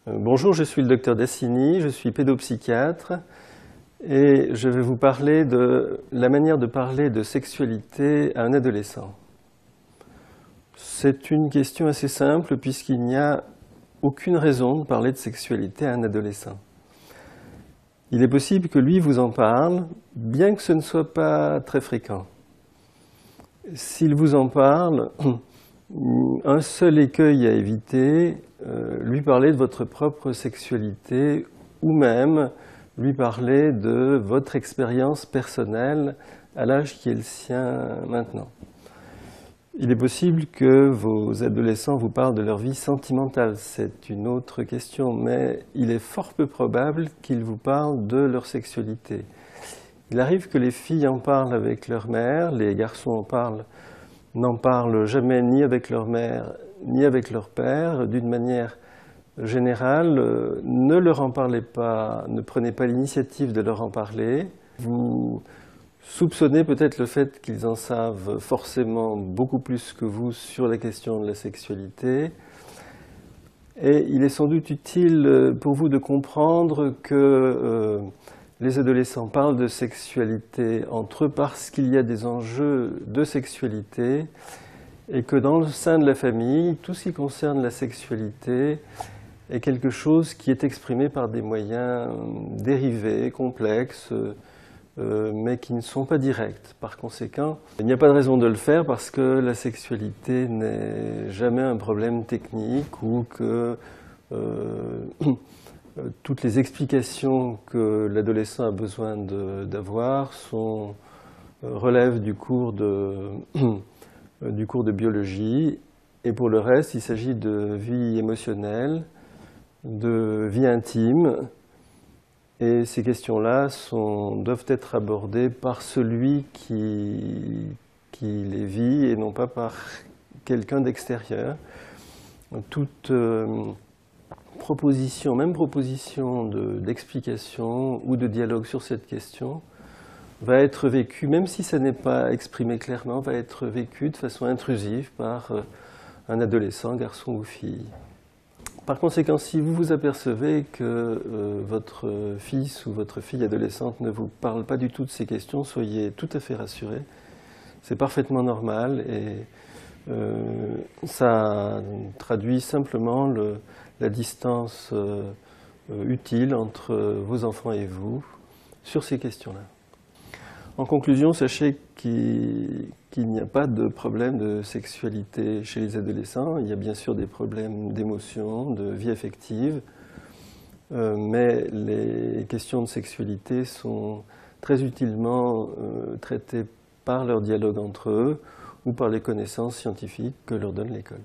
Bonjour, je suis le docteur Dassini, je suis pédopsychiatre et je vais vous parler de la manière de parler de sexualité à un adolescent. C'est une question assez simple puisqu'il n'y a aucune raison de parler de sexualité à un adolescent. Il est possible que lui vous en parle, bien que ce ne soit pas très fréquent. S'il vous en parle, un seul écueil à éviter, lui parler de votre propre sexualité ou même lui parler de votre expérience personnelle à l'âge qui est le sien maintenant. Il est possible que vos adolescents vous parlent de leur vie sentimentale, c'est une autre question, mais il est fort peu probable qu'ils vous parlent de leur sexualité. Il arrive que les filles en parlent avec leur mère, les garçons n'en parlent jamais ni avec leur mère ni avec leur père. D'une manière générale, ne leur en parlez pas, ne prenez pas l'initiative de leur en parler. Vous soupçonnez peut-être le fait qu'ils en savent forcément beaucoup plus que vous sur la question de la sexualité. Et il est sans doute utile pour vous de comprendre que les adolescents parlent de sexualité entre eux parce qu'il y a des enjeux de sexualité et que dans le sein de la famille, tout ce qui concerne la sexualité est quelque chose qui est exprimé par des moyens dérivés, complexes, mais qui ne sont pas directs. Par conséquent, il n'y a pas de raison de le faire parce que la sexualité n'est jamais un problème technique ou que toutes les explications que l'adolescent a besoin d'avoir relèvent du cours de biologie. Et pour le reste, il s'agit de vie émotionnelle, de vie intime. Et ces questions-là doivent être abordées par celui qui les vit et non pas par quelqu'un d'extérieur. Toute proposition, même proposition d'explication ou de dialogue sur cette question va être vécue, même si ça n'est pas exprimé clairement, va être vécue de façon intrusive par un adolescent, garçon ou fille. Par conséquent, si vous vous apercevez que votre fils ou votre fille adolescente ne vous parle pas du tout de ces questions, soyez tout à fait rassurés. C'est parfaitement normal et ça traduit simplement la distance utile entre vos enfants et vous sur ces questions-là. En conclusion, sachez qu'il n'y a pas de problème de sexualité chez les adolescents. Il y a bien sûr des problèmes d'émotion, de vie affective, mais les questions de sexualité sont très utilement traitées par leur dialogue entre eux ou par les connaissances scientifiques que leur donne l'école.